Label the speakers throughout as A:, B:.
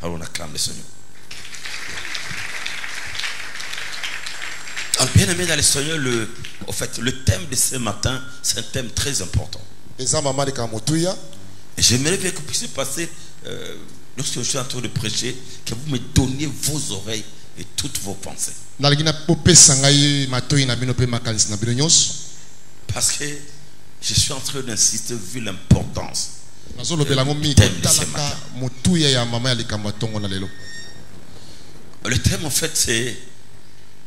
A: Alors on acclame le Seigneur. Alors bien aimé dans le Seigneur, en fait, le thème de ce matin, c'est un thème très important. Et j'aimerais bien que vous puissiez passer, lorsque je suis en train de prêcher, que vous me donniez vos oreilles et toutes vos pensées. Parce que je suis en train d'insister vu l'importance du thème de ce matin. Le thème en fait c'est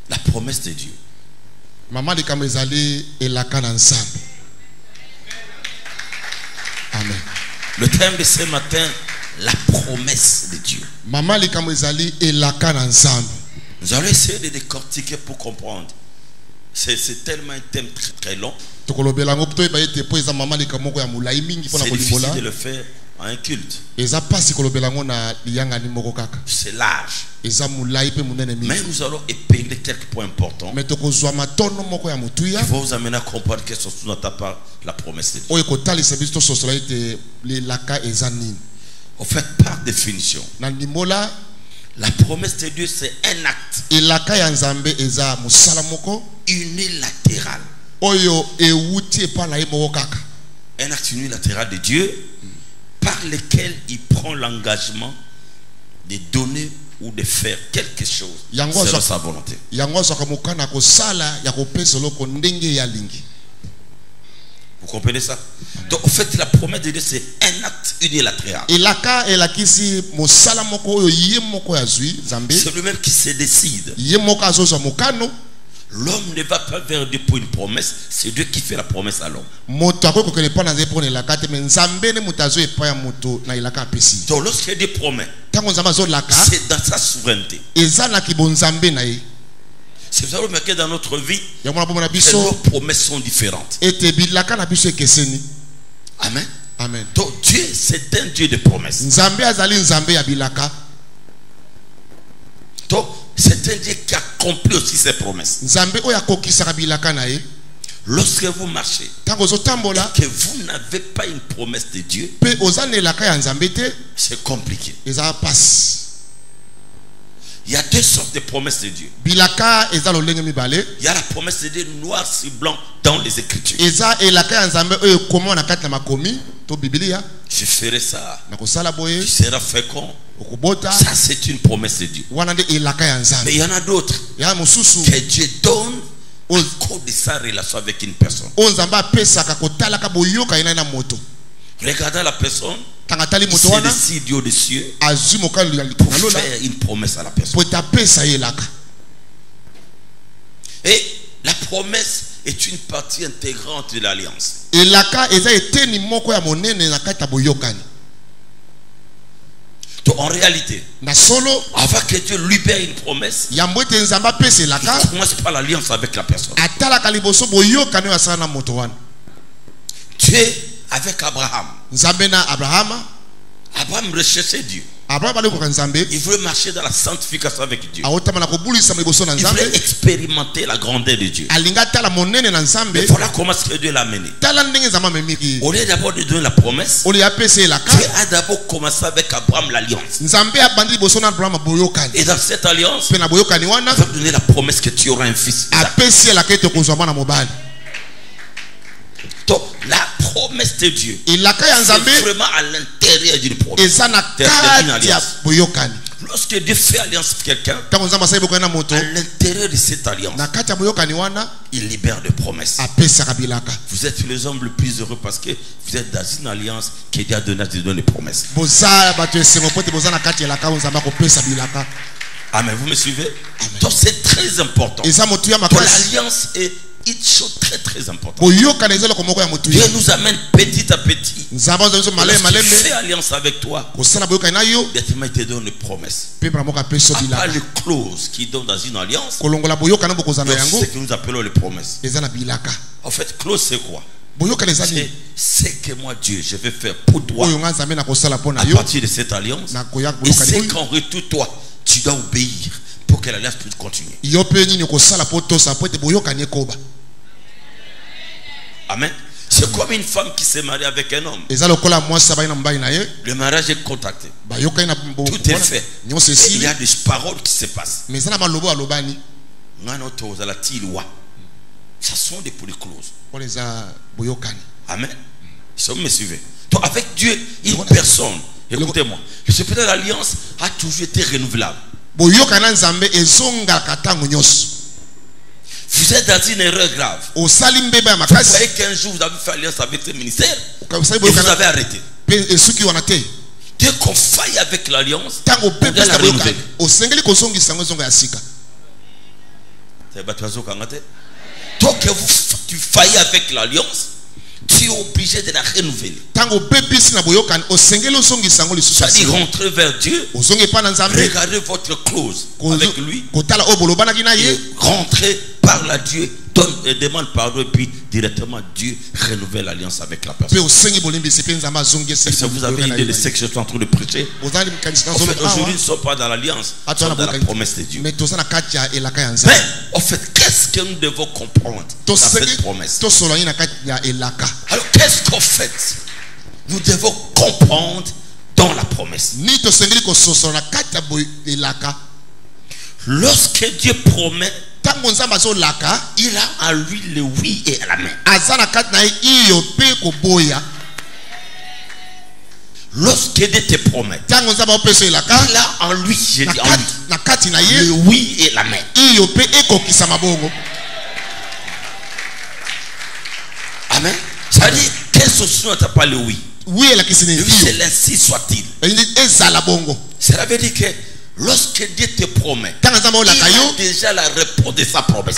A: la promesse de Dieu.
B: Amen.
A: Le thème de ce matin, la promesse de Dieu. Nous allons essayer de décortiquer pour comprendre. C'est tellement un thème très, très long. C'est difficile de le faire en un culte. C'est large. Mais nous allons épingler quelques points importants qui vont vous amener à comprendre que ce sont la promesse de Dieu. En fait, par définition, la promesse de Dieu c'est un acte unilatéral. Un acte unilatéral de Dieu par lequel il prend l'engagement de donner ou de faire quelque chose selon sa volonté. Vous comprenez ça? Donc en fait la promesse de Dieu c'est un acte unilatéral. C'est lui-même qui se décide. L'homme ne va pas vers Dieu pour une promesse, c'est Dieu qui fait la promesse à l'homme. Donc lorsqu'il Dieu promet, c'est dans sa souveraineté. C'est ça que dans notre vie, nos promesses sont différentes. Amen.
B: Amen.
A: Donc Dieu, c'est un Dieu de promesses. Donc c'est un Dieu qui accomplit aussi ses promesses. Lorsque vous marchez et que vous n'avez pas une promesse de Dieu, c'est compliqué. Il y a deux sortes de promesses de Dieu. Il y a la promesse de Dieu noir sur blanc dans les Écritures. Je ferai ça. Tu seras fécond. Ça c'est une promesse de Dieu. Mais il y en a d'autres que Dieu donne au cours de sa relation avec une personne. Regardez la personne, c'est le Dieu des cieux pour faire une promesse à la personne. Et la promesse est une partie intégrante de l'alliance. Donc en réalité, avant que Dieu libère une promesse, il commence par l'alliance avec la personne. Dieu avec Abraham. Abraham recherchait Dieu. Il voulait marcher dans la sanctification avec Dieu. Il voulait expérimenter la grandeur de Dieu. Mais voilà comment Dieu l'a mené. Au lieu d'abord de donner la promesse, Dieu a d'abord commencé avec Abraham l'alliance. Et dans cette alliance, il va donner la promesse que tu auras un fils. Donc la promesse de Dieu, c'est vraiment à l'intérieur d'une promesse, d'une alliance. Lorsque Dieu fait alliance avec quelqu'un, à l'intérieur de cette alliance, il libère des promesses. Vous êtes les hommes les plus heureux parce que vous êtes dans une alliance qui Dieu a donné des promesses. Amen. Vous me suivez? Donc c'est très important. Donc l'alliance est une chose très très importante. Dieu nous amène petit à petit. Lorsqu'il fait alliance avec toi, il te donne une promesse. Pas les clauses qui donnent dans une alliance. C'est ce que nous appelons les promesses. En fait, clause c'est quoi? C'est que moi Dieu je vais faire pour toi à partir de cette alliance. Et c'est qu'en retour toi tu dois obéir pour que l'alliance puisse continuer. Amen. C'est comme une femme qui s'est mariée avec un homme. Le mariage est contacté. Tout est fait. Il y a des paroles qui se passent. Ça sont des polycloses. Amen. Vous me suivez. Donc avec Dieu, une personne, écoutez-moi, le secret de l'alliance a toujours été renouvelable. Vous êtes dans une erreur grave. Vous voyez qu'un jour vous avez fait alliance avec ce ministère et vous avez arrêté. Dès qu'on faille avec l'alliance, on doit la renouveler. Donc tu failles avec l'alliance, tu es obligé de la renouveler. C'est-à-dire rentrer vers Dieu, regardez votre clause avec lui, et rentrer, parle à Dieu, demande pardon, et puis directement Dieu renouvelle l'alliance avec la personne. Est-ce que vous avez une idée de ce que je suis en train de prêcher? En fait, aujourd'hui, nous ne sommes pas dans l'alliance, nous sommes dans la promesse de Dieu. Mais en fait, qu'est-ce que nous devons comprendre dans cette promesse? Alors, qu'est-ce qu'en fait nous devons comprendre dans la promesse? Lorsque Dieu promet, il a en lui le oui et la main. Lorsque Dieu te promet, il a en lui, j'ai dit en lui, le oui et la main. Amen. Ça dit, quelle solution n'a pas le oui? Oui, c'est l'ainsi soit-il. Cela veut dire que lorsque Dieu te promet, il a déjà la réponse de sa promesse.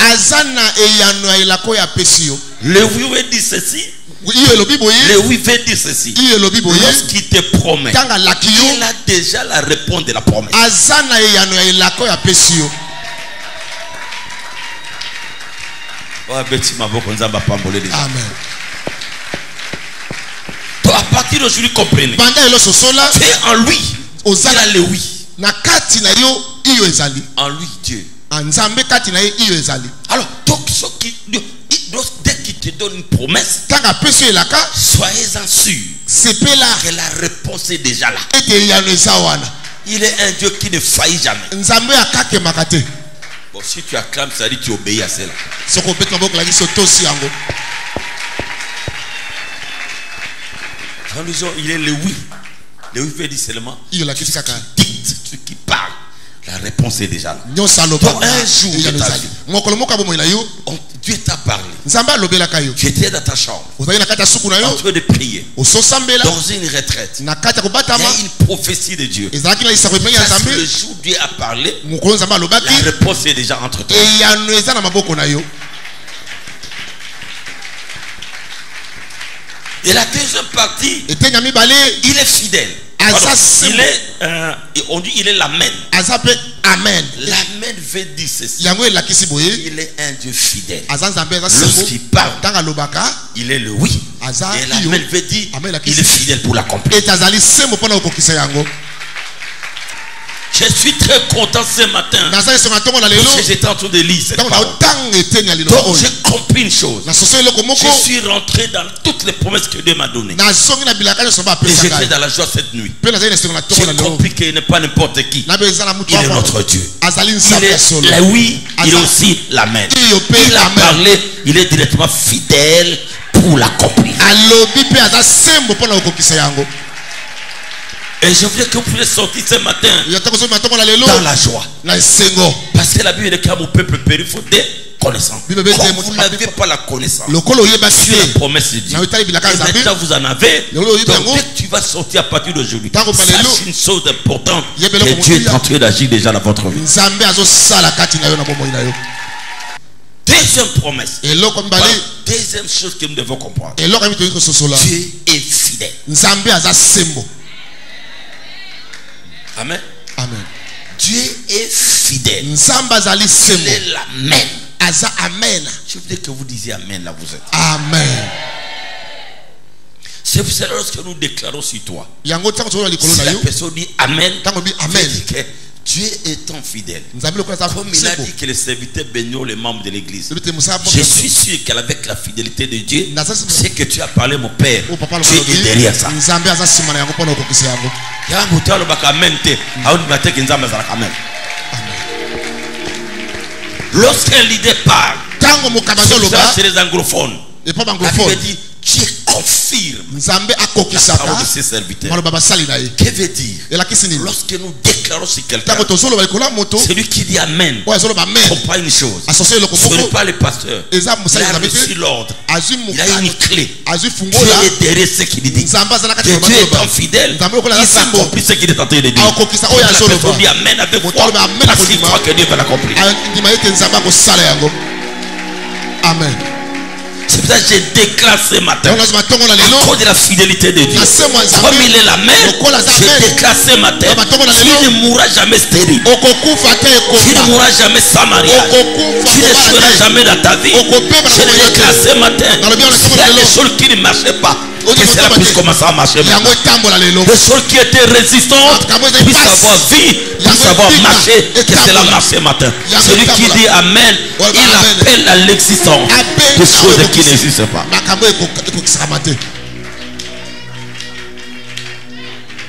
A: Le oui veut dire ceci. Le oui veut dire ceci. Lorsqu'il te promet, il a déjà la réponse de la promesse. Amen. Donc à partir d'aujourd'hui, comprenez. C'est en lui. Il a le oui. En lui, Dieu. Alors, donc, dès qu'il te donne une promesse, soyez-en sûr que la réponse est déjà là. Il est un Dieu qui ne faillit jamais. Bon, si tu acclames, ça dit que tu obéis à cela. En disant, il est le oui. Le oui veut dire seulement ce qui parle. La réponse est déjà là. Donc un jour de ta vie, Dieu t'a parlé. Tu étais dans ta chambre en train de prier dans une retraite. Il y a une prophétie de Dieu. Le jour où Dieu a parlé, la réponse est déjà entre toi. Et la deuxième partie, il est fidèle. Il est, on dit il est l'amen. L'amen veut dire ceci. Il est un Dieu fidèle. Lorsqu'il parle, il est le oui. Et l'amen veut dire il est fidèle pour l'accomplir. Je suis très content ce matin parce que j'étais en train de lire cette parole. Donc j'ai compris une chose. Je suis rentré dans toutes les promesses que Dieu m'a données. Et j'étais dans la joie cette nuit. J'ai compris qu'il n'est pas n'importe qui. Il est notre Dieu. Il est le oui, il est aussi l'amen. Il a parlé, il est directement fidèle pour l'accomplir. Et je voudrais que vous puissiez sortir ce matin dans la joie. Parce que la Bible dit qu'à mon peuple périt faute de connaissance. Quand vous n'avez pas la connaissance sur la promesse de Dieu, et maintenant vous en avez. Donc dès que tu vas sortir à partir d'aujourd'hui, sache une chose importante, que Dieu est en train d'agir déjà dans votre vie. Deuxième promesse. Deuxième chose que nous devons comprendre. Dieu est fidèle. Amen. Amen. Dieu est fidèle. Il est l'amen. Je voudrais que vous disiez amen là vous êtes. Amen. C'est pour cela que nous déclarons sur toi. Si la personne dit amen, veut dire que Dieu étant fidèle, comme il a dit que les serviteurs béniront les membres de l'église, je suis sûr qu'avec la fidélité de Dieu, c'est que tu as parlé, mon Père, Dieu est derrière ça. Lorsqu'un leader parle, c'est les anglophones. La Bible dit, Dieu confirme la parole de ses serviteurs. Que veut dire? Lorsque nous déclarons sur quelqu'un, celui qui dit Amen comprend une chose. Ce n'est pas le pasteur. Il a reçu l'ordre. Il a une clé. Dieu est derrière ce qu'il dit. Dieu étant fidèle, il s'accomplit ce qu'il est en train de dire. La personne dit Amen avec foi, parce qu'il croit que Dieu va l'accomplir.
B: Amen.
A: C'est pour ça que je déclare ce matin, à cause de la fidélité de Dieu, comme il est la mère, je déclare ce matin, tu ne mourras jamais stérile, tu ne mourras jamais sans mariage, tu ne seras jamais dans ta vie. Je déclare ce matin, s'il y a des choses qui ne marchaient pas, que cela puisse commencer à marcher maintenant. Les choses qui étaient résistantes puissent avoir vie, puissent avoir marché, que cela marche ce matin. Celui qui dit Amen, il appelle à l'existence des choses qui n'existent pas.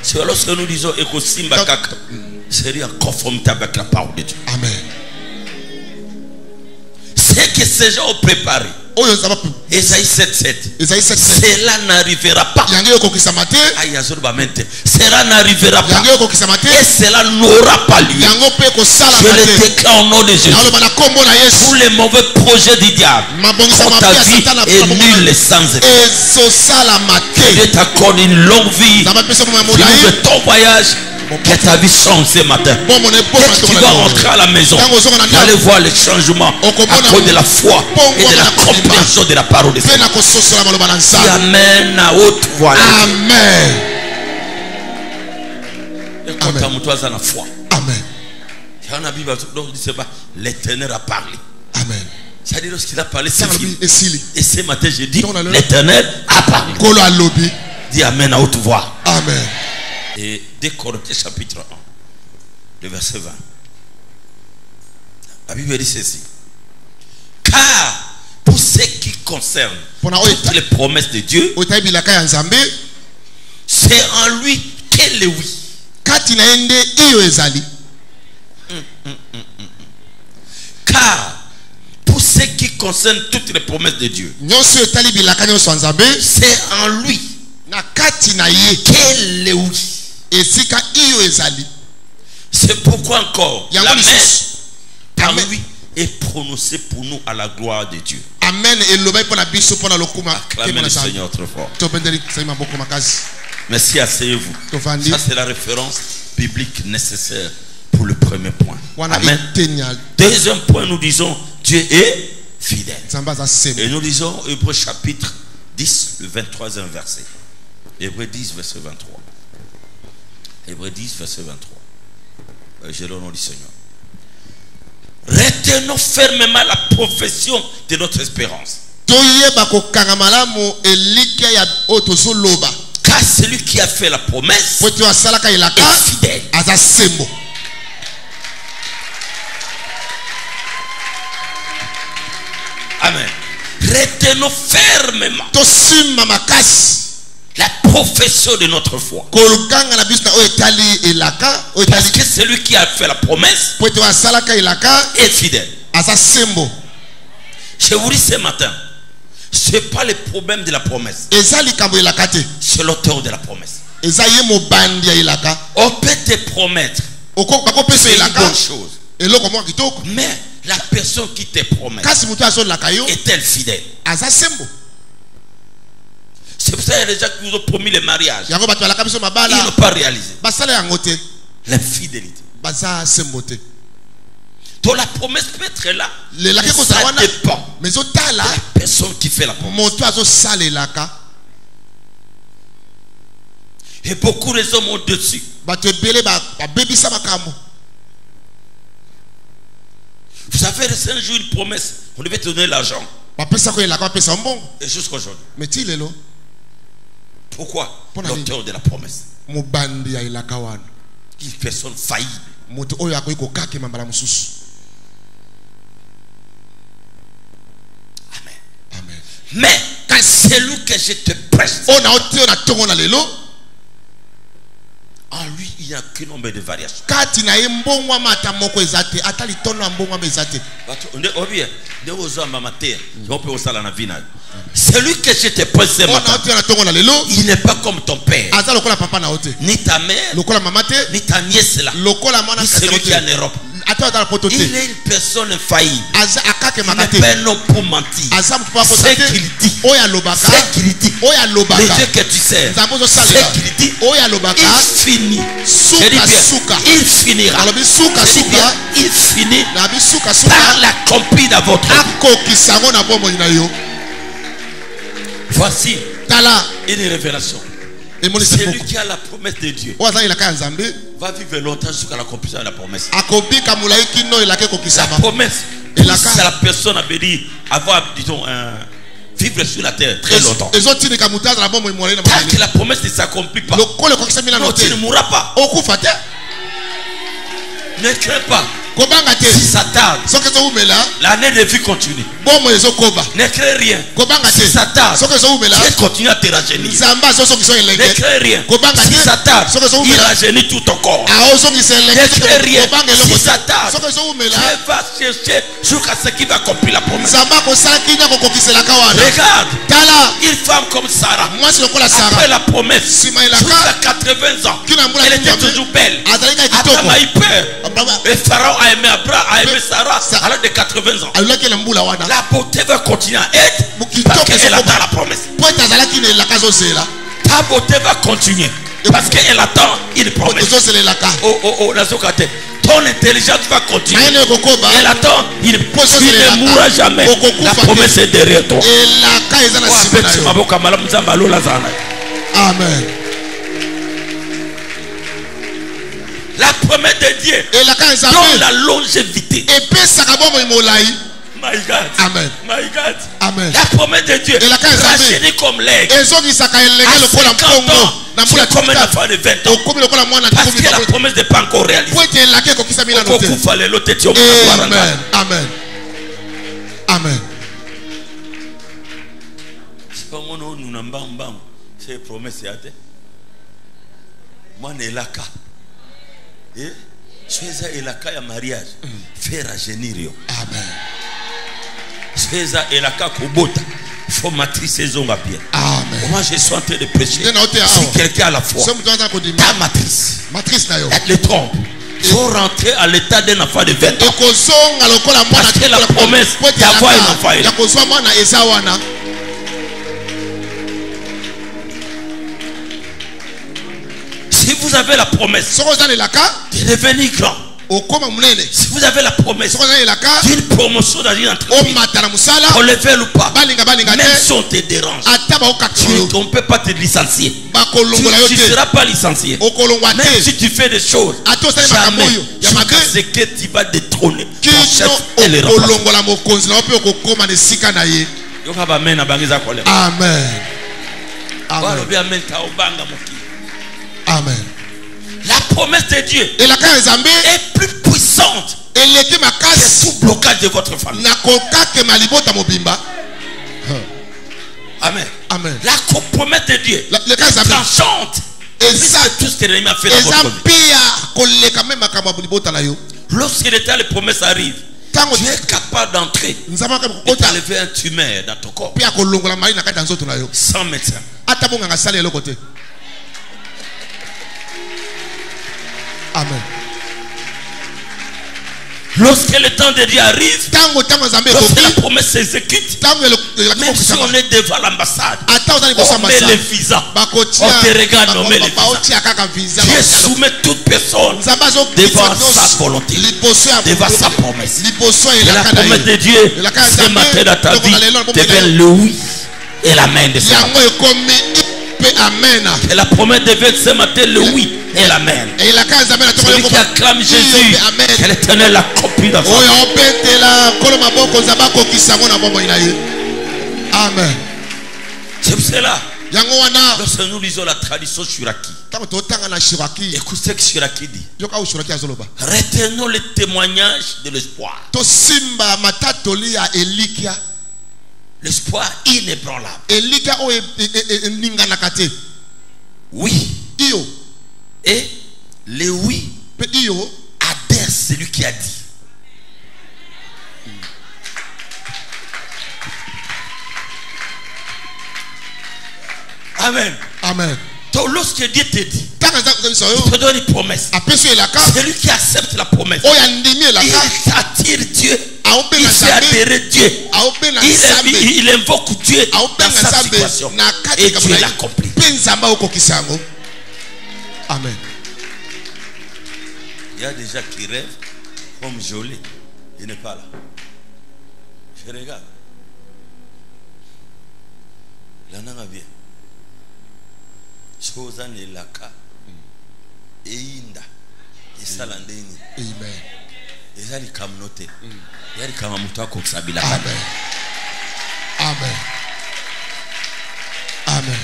A: C'est lorsque nous disons Ekosimba Kaka, c'est en conformité avec la parole de Dieu.
B: Amen.
A: C'est que ces gens ont préparé. Ésaïe 7:7. Cela n'arrivera pas. Cela n'arrivera pas. Et cela n'aura pas lieu. Je le déclare au nom de Jésus. Tous les mauvais projets du diable dans ta vie est nul et sans effet. Dieu t'accorde une longue vie. Il ouvre ton voyage. Que ta vie change ce matin. Dès que tu vas rentrer à la maison, tu allais voir les changements à cause de la foi et de la compréhension de la parole de Dieu. Amen à haute voix.
B: Amen.
A: Amen. L'Éternel a parlé.
B: Amen.
A: C'est-à-dire lorsqu'il a parlé, c'est fini. Et ce matin, je dis, l'Éternel a parlé. Dis Amen à haute voix.
B: Amen.
A: Et 2 Corinthiens chapitre 1, le verset 20. La Bible dit ceci. Car pour ce qui concerne toutes les promesses de Dieu, c'est en lui qu'elle est oui. Car pour ce qui concerne toutes les promesses de Dieu, c'est en lui qu'elle est oui. C'est pourquoi encore la main par lui est prononcée pour nous à la gloire de Dieu.
B: Amen.
A: Acclamez le Seigneur très fort. Merci, asseyez-vous. Ça c'est la référence biblique nécessaire pour le premier point. Amen. Deuxième point, nous disons Dieu est fidèle. Et nous disons Hébreux chapitre 10, le 23e verset. Hébreux 10, verset 23. Hébreux 10, verset 23. J'ai le nom du Seigneur. Retenons fermement la profession de notre espérance. Car celui qui a fait la promesse est fidèle. Amen. Retenons fermement la profession de notre foi. Parce que celui qui a fait la promesse est fidèle. Je vous dis ce matin, ce n'est pas le problème de la promesse, c'est l'auteur de la promesse. On peut te promettre une bonne chose, mais la personne qui te promet est-elle fidèle? C'est pour ça qu'il y a des gens qui vous ont promis le mariage. Ils n'ont pas réalisé. L'infidélité. Donc la promesse peut être là. Mais ça dépend de la personne qui fait la promesse. Et beaucoup de hommes ont dessus. Vous avez reçu un jour une promesse. On devait te donner l'argent. Et jusqu'aujourd'hui. Pourquoi? L'auteur de la promesse. Une personne faillible. Amen. Mais quand celui que je te preste, en lui, il n'y a qu'un nombre de variations. Celui que je te presse ce matin, il n'est pas comme ton père, ni ta mère, ni ta nièce là, ni celui qui est en Europe. Il est une personne infaillible. Il n'est pas un homme pour mentir. C'est qu'il dit. C'est qu'il dit. Le Dieu que tu sers, c'est qu'il dit. Il finit. Je dis bien, il finira. Je dis bien, il finit par l'accomplir dans votre vie. Voici une révélation. Celui qui a la promesse de Dieu va vivre longtemps jusqu'à l'accomplissement de la promesse. La promesse, c'est la personne a béni avoir, disons, vivre sur la terre très longtemps. Tant que la promesse ne s'accomplit pas, non, tu ne mourras pas. Ne crains pas. Si ça tarde, l'année de vie continue. Ne crains rien. Si ça tarde, Dieu continue à te rajeunir. Ne crains rien. Si ça tarde, il rajeunit tout ton corps. Ne crains rien. Si ça tarde, Dieu va chercher jusqu'à ce qu'il va accomplir la promesse. Regarde, une femme comme Sarah, après la promesse, jusqu'à 80 ans, elle était toujours belle. Abraham a eu peur. Et Pharaon a aimé Abraham, a aimé Sarah à l'âge de 80 ans. La beauté va continuer à être parce qu'elle attend la promesse. Ta beauté va continuer parce qu'elle attend une promesse. Ton intelligence va continuer. Elle attend une promesse. Tu ne mourras jamais. La promesse est derrière toi.
B: Amen.
A: La promesse de Dieu donne la longévité. My God.
B: Amen.
A: My God.
B: Amen.
A: La promesse de Dieu rajeunit comme l'aigle. À 50 ans, tu es comme un enfant de 20 ans. Parce que la promesse n'est pas encore réalisée.
B: Amen. Amen. Amen.
A: C'est promesse. Moi, je suis là à mariage. Faire rajeunir.
B: Amen.
A: César et la kakobota. Il faut matricer zonga bien.
B: Amen.
A: Moi je suis en train de prêcher. Si quelqu'un a la foi, ta matrice, elle le trompe. Il faut rentrer à l'état d'un enfant de 20 ans. Parce que la promesse d'avoir un enfant est là. Si vous avez la promesse de devenir grand, si vous avez la promesse d'une promotion dans une entreprise, on le fait ou pas, même si on te dérange, on ne peut pas te licencier. Tu ne seras pas licencié. Même si tu fais des choses, jamais jusqu'à ce que tu vas détrôner ton chef et le remplacer.
B: Amen. Amen.
A: La promesse de Dieu est plus puissante que tout blocage de votre famille. Amen.
B: Amen.
A: La promesse de Dieu est tranchante. C'est tout ce que l'ennemi a fait dans votre vie. Lorsque l'état de promesse arrive, tu es capable d'entrer et d'enlever un tumeur dans ton corps sans médecin.
B: Amen.
A: Lorsque le temps de Dieu arrive, lorsque la promesse s'exécute, même si on est devant l'ambassade, on met le visa, on te regarde, on met le visa. Dieu soumet toute personne devant sa volonté, devant sa promesse. Et la promesse de Dieu, ce matin dans ta vie, devient le oui et l'amen de ça. Et la promesse devient ce matin le oui et l'amen. Celui qui acclame Jésus, que l'Éternel l'accomplit dans sa vie.
B: Amen.
A: C'est pour cela, Lorsque nous lisons la tradition Shuraki, écoutez ce que Shuraki dit. Retenons le témoignage de l'espoir. L'espoir inébranlable. Oui. Et le oui adhère celui qui a dit. Amen.
B: Amen.
A: Donc lorsque Dieu te dit, il te donne une promesse. Celui qui accepte la promesse, il attire Dieu. Il fait adhérer Dieu. Il invoque Dieu dans sa situation. Et Dieu l'accomplit.
B: Amen.
A: Il y a des gens qui rêvent comme Jolie. Il n'est pas là. Je regarde. La nana bien. Chose en elaka. Einda. Esalandeni.
B: Amen.
A: Ezali kamnote. Yali kama mtu wako kusabila.
B: Amen. Amen. Amen.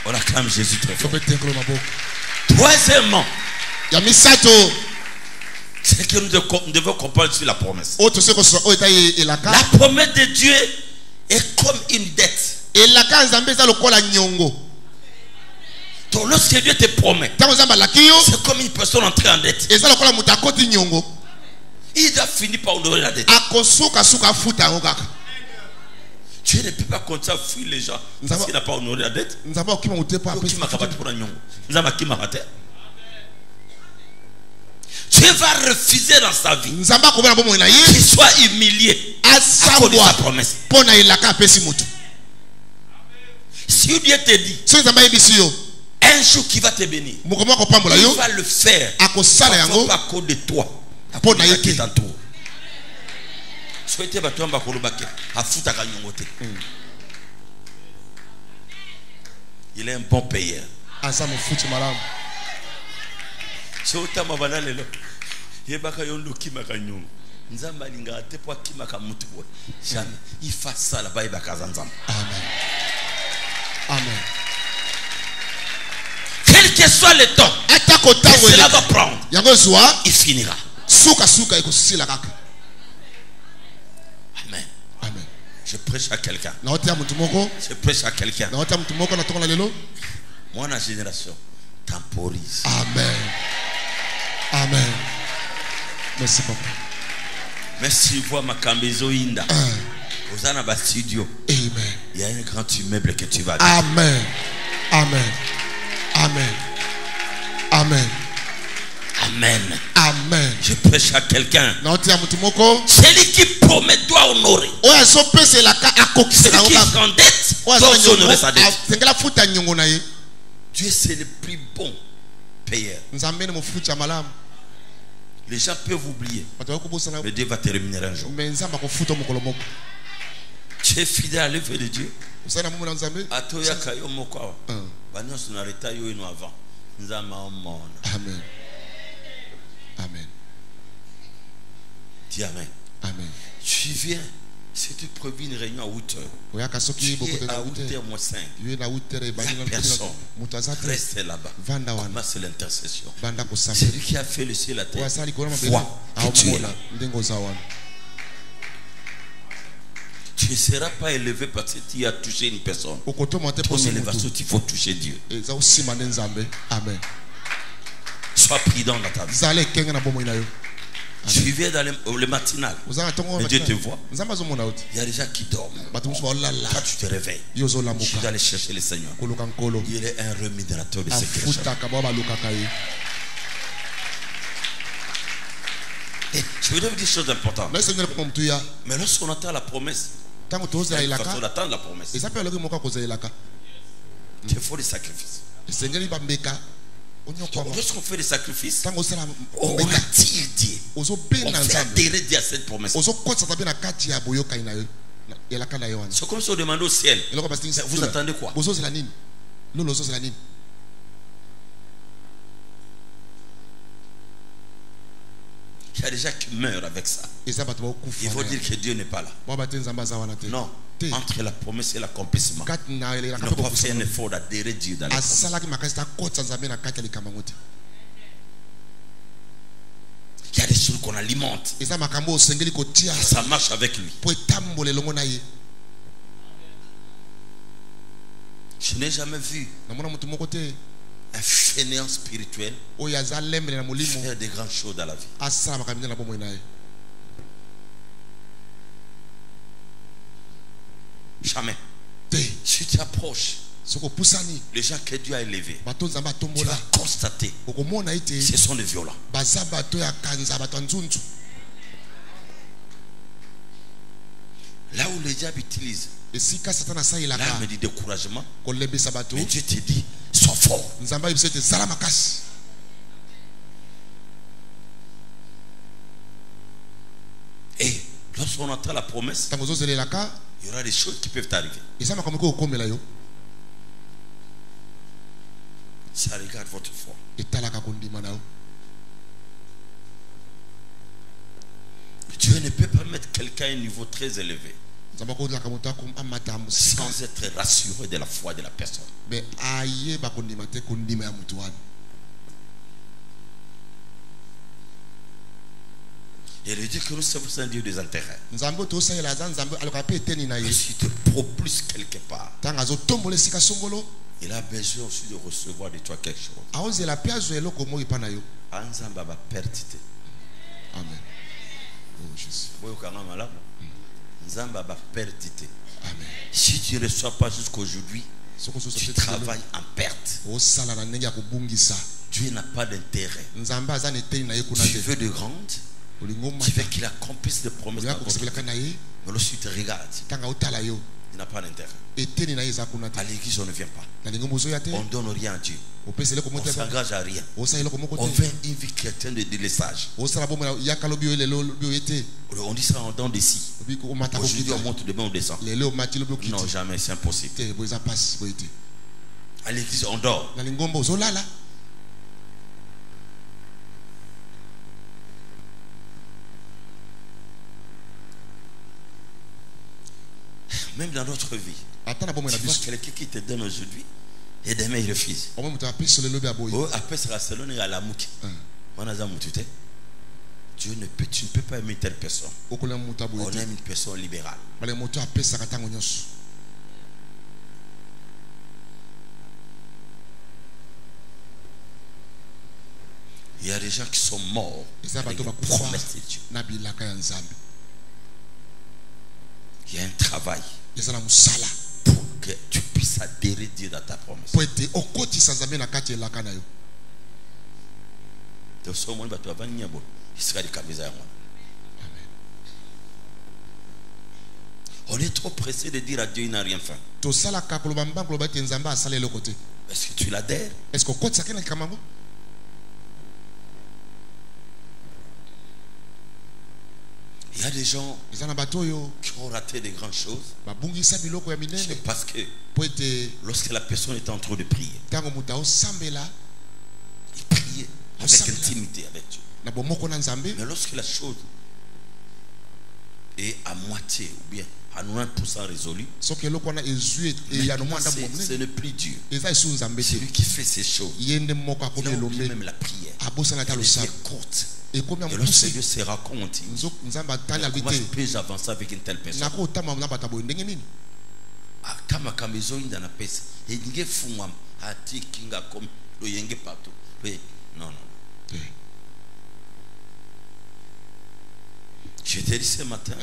A: On acclame Jésus très fort.
B: Troisièmement,
A: c'est que nous devons comprendre sur la promesse. La promesse de Dieu est comme une dette. Donc lorsque Dieu te promet, c'est comme une personne entrée en dette. Il doit finir par honorer la dette. Dieu ne peut pas continuer à fuir les gens parce qu'il n'a pas honoré la dette. Dieu va refuser dans sa vie qu'il soit humilié à cause de sa promesse. Si Dieu te dit un jour qui va te bénir, il va le faire à cause de toi, à cause de qui t'entoure. Il est un bon payeur. Il fasse ça là-bas. Amen.
B: Amen.
A: Quel que soit le temps que cela va prendre, il finira. Amen.
B: Amen.
A: Je prêche à quelqu'un. Je prêche à quelqu'un. Moi, la génération temporise.
B: Amen. Amen. Merci papa.
A: Merci voir ma cambizo inda. Aux anabas studio.
B: Amen.
A: Il y a un grand immeuble que tu vas.
B: Amen. Amen. Amen. Amen.
A: Amen.
B: Amen.
A: Je prêche à quelqu'un. Celui qui promet doit honorer. Celui qui est en dette doit honorer sa dette. Dieu c'est le plus bon payeur. Les gens peuvent oublier, mais Dieu va te rémunérer un jour. Tu es fidèle à l'œuvre de Dieu.
B: Amen. Amen.
A: Dis Amen.
B: Amen.
A: Tu viens, si tu prévis une réunion à 8 heures, tu es à 8h moins 5. Il n'y a personne. Reste là-bas. Comment c'est l'intercession? C'est lui qui a fait le ciel et la terre. Vois que tu es là. Tu ne seras pas élevé parce que tu as touché une personne. Ton élévation, il faut toucher Dieu.
B: Amen.
A: Sois prudent dans ta vie. Tu viens dans le matinal, mais Dieu te voit. Il y a des gens qui dorment. Toi, tu te réveilles. Je suis allé chercher le Seigneur. Il est un rémunérateur de ce qu'il cherche. Et je veux dire des choses importantes. Mais lorsqu'on attend la promesse, on attend la promesse. Il faut des sacrifices. Lorsqu'on fait des sacrifices, on attire Dieu. On fait adhérer Dieu à cette promesse. C'est comme si on demandait au ciel, vous attendez quoi? Il y a des gens qui meurent avec ça. Il faut dire que Dieu n'est pas là. Non. Entre la promesse et l'accomplissement, ils n'ont pas fait un effort d'adhérer Dieu dans la promesse. Il y a des choses qu'on alimente. Ça marche avec lui. Je n'ai jamais vu un fainéant spirituel faire des grandes choses dans la vie. Jamais. Si tu approches les gens que Dieu a élevés, tu vas constater ce sont des violents. Là où le diable utilise l'arme du découragement, mais Dieu te dit, sois fort. Et lorsqu'on entend la promesse, il y aura des choses qui peuvent arriver. Ça regarde votre foi. Dieu ne peut pas mettre quelqu'un à un niveau très élevé sans être rassuré de la foi de la personne. Et il dit que nous sommes un Dieu des intérêts. Si tu te propulses quelque part, il a besoin aussi de recevoir de toi quelque chose. Amen. Si tu ne reçois pas jusqu'aujourd'hui, tu travailles en perte. Dieu n'a pas d'intérêt. Tu veux de grandes, tu veux qu'il accomplisse des promesses. Mais lorsque tu te regardes, il n'a pas d'intérêt. À l'église, on ne vient pas. On ne donne rien à Dieu. On ne s'engage à rien. On veut une vie chrétienne de délaissage. On dit ça en dents d'ici. Aujourd'hui on monte, demain on descend. Non, jamais, c'est impossible. À l'église on dort. Même dans notre vie, tu vois quelqu'un qui te donne aujourd'hui et demain il refuse. Tu ne peux pas aimer telle personne. On aime une personne libérale. Il y a des gens qui sont morts avec la promesse de Dieu. Il y a un travail pour que tu puisses adhérer Dieu dans ta promesse. On est trop pressé de dire à Dieu il n'a rien fait. Est-ce que tu l'adhères? Il y a des gens qui ont raté de grandes choses. C'est parce que lorsque la personne était en train de prier, il priait avec intimité avec Dieu. Mais lorsque la chose est à moitié ou bien à 90% résolue, ce n'est plus Dieu. C'est lui qui fait ces choses. Il a oublié même la prière. Elle est courte. Et lorsque Dieu se raconte, comment peux-je avancer avec une telle personne? Non, non. Je te dis ce matin,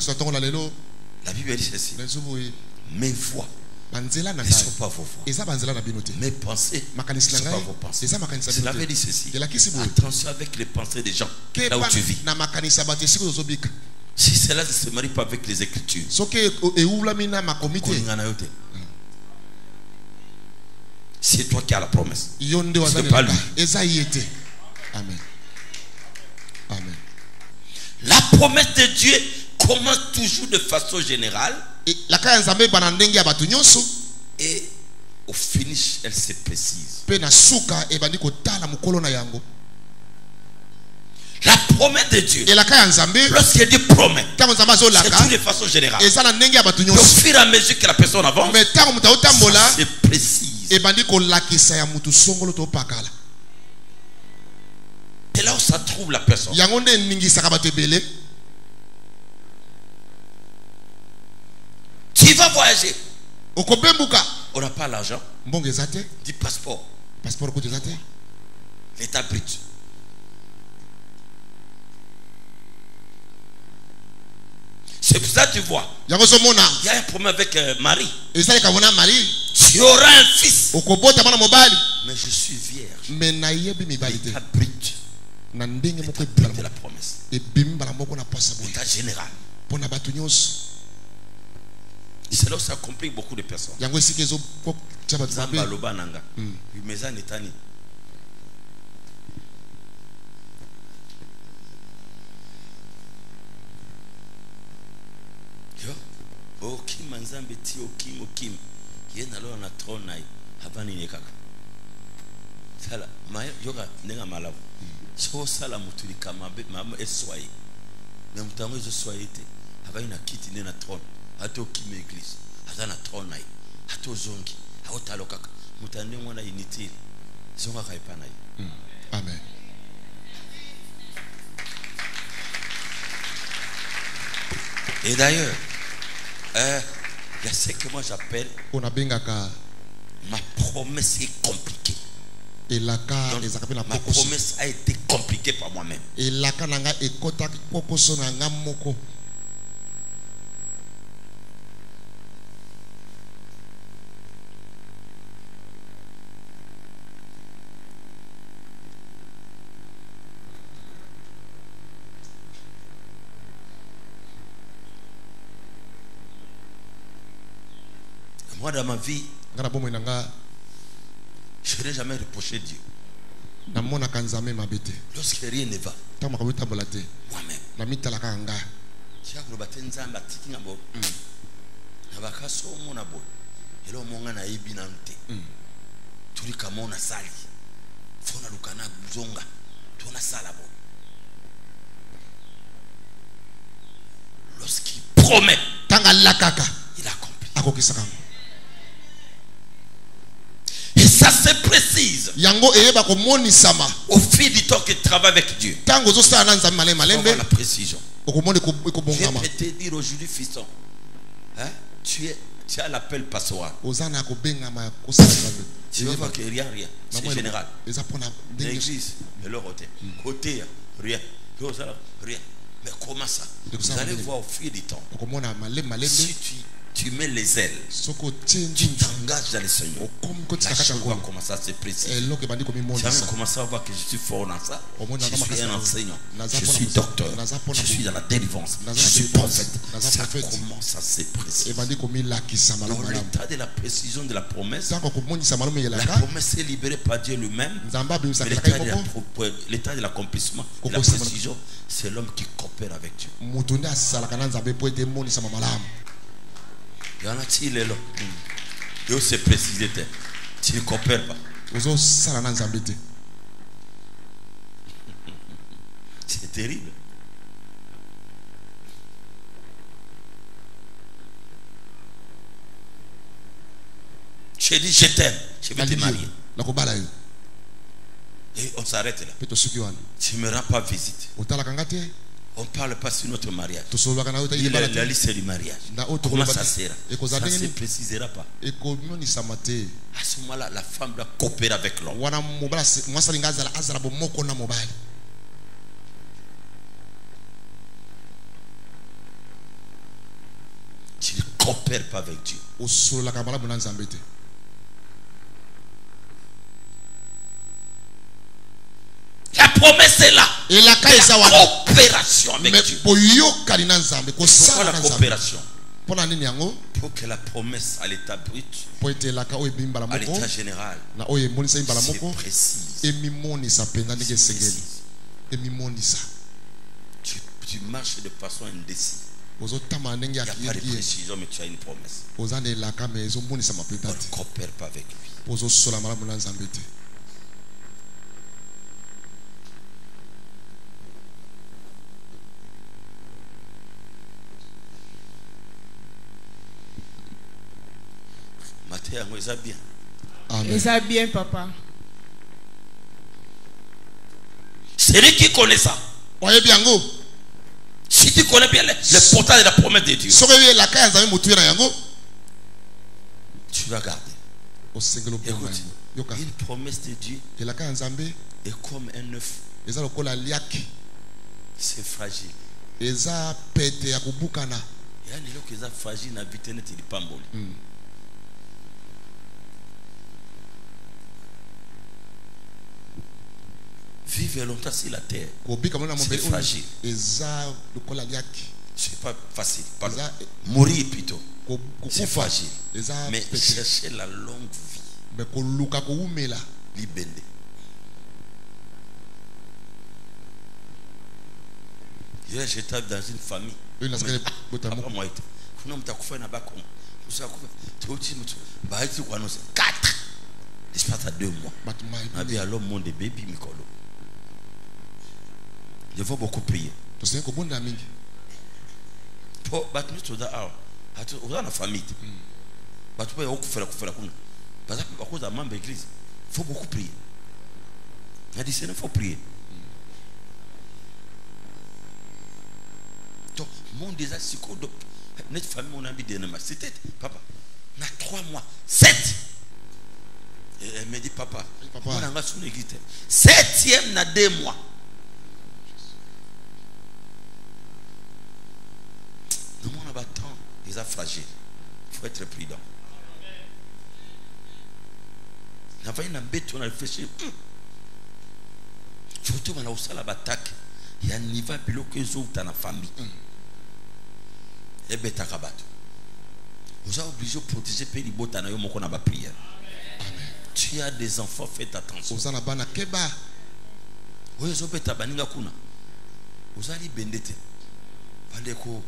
A: la Bible dit ceci: mes voix ne sont pas vos voix, mes pensées ne sont pas vos pensées. Cela veut dire ceci: attention avec les pensées des gens là où tu vis. Si cela ne se marie pas avec les Écritures, c'est toi qui as la promesse, c'est pas lui.
B: Amen. Amen.
A: La promesse de Dieu commence toujours de façon générale et au finish elle se précise. La promesse de Dieu, lorsqu'il dit promesse, c'est tout de façon générale. Au fur et à mesure que la personne avance, c'est précis. C'est là où ça trouve la personne. Tu vas voyager. On n'a pas l'argent. Du passeport. L'état brut. C'est pour ça que tu vois. Il y a un problème avec Marie. Tu auras un fils. Mais je suis vierge. L'état brut. De la promesse. L'état général. C'est là où ça complique beaucoup de personnes. Okim manzambe ti okim yena lo na trona habani nekaka sala ma yoga nenga malabu so sala mutulika mabe mama eswai na mutango zo swayete habani na kiti ne na trona hato okim église hata na trona hato zongi hotalo kaka mutande mwana initi zonga kaipana
B: amen.
A: Et d'ailleurs, il y a ce que moi j'appelle ma promesse est compliquée. Donc, ma promesse a été compliquée par moi-même. Moi, dans ma vie, je n'ai jamais reproché Dieu. Lorsque rien ne va, moi-même, lorsqu'il promet, il accomplit. Et ça se précise au fil du temps que tu travailles avec Dieu. On voit la précision. Je vais te dire aujourd'hui, fiston, hein? Tu as l'appel passoire. Tu vas voir que rien, c'est général. L'église, côté, rien. Rien. Mais comment ça? Vous allez voir au fil du temps. Si tu mets les ailes, tu t'engages dans le Seigneur, la chose va commencer à se préciser. Tu vas commencer à voir que je suis fort dans ça. Je suis un enseignant, je suis docteur, je suis dans la délivrance, je suis prophète. Ça commence à se préciser. Dans l'état de la précision de la promesse, la promesse est libérée par Dieu lui-même. L'état de l'accomplissement, de la précision, c'est l'homme qui coopère avec Dieu. Il y en a-t-il là. Et où c'est précisé. Tu ne coopères pas. C'est terrible. Je dis je t'aime. Je vais te marier. Et on s'arrête là. Tu ne me rends pas visite. On ne parle pas sur notre mariage. Il a la liste du mariage. Comment ça sera? Ça ne se précisera pas. À ce moment-là, la femme doit coopérer avec l'homme. Tu ne coopères pas avec Dieu. La promesse est là. Et la coopération avec Dieu. Pourquoi la coopération? Pour que la promesse à l'état brut, à l'état général, c'est précis. Tu marches de façon indécise. Il n'y a pas de précision, mais tu as une promesse. On ne coopère pas avec lui. bien.
C: Amen. Ça bien, papa.
A: Celui qui connaît ça. Si tu connais bien le portail de la promesse de Dieu, tu vas garder. Écoute, une promesse de Dieu est comme un œuf. C'est fragile. Il y a des gens qui sont fragiles dans la vie de Pamboli. Vivre longtemps sur la terre, c'est fragile. C'est pas facile. Mourir plutôt, c'est fragile. Mais chercher la longue vie, libérer. Hier, j'étais dans une famille. Quatre. L'espace à 2 mois. Il y a l'homme monde de bébé Mikolo. Je vais beaucoup prier. Pour battre nous dans la famille. Parce que à cause de la membre de l'église, il faut beaucoup prier. Il dit, il faut prier. Donc, mon désastre, notre famille, mon ami de c'était, papa, on a 3 mois, 7. Et elle me dit, papa, on a son église. 7e, na 2 mois. Nous, on a temps, ils sont fragiles. Il faut être prudent. On a une bête, on a réfléchi. Il faut que tu aies la bataille. Il y a un niveau plus haut que les autres dans la famille. Et bête à kabato. Vous êtes obligé de protéger les pays de l'État qu'on a pas prié. Tu as des enfants, faites attention. Vous avez des keba. Vous avez des baninga kuna. Vous avez des bendete. Bandeko.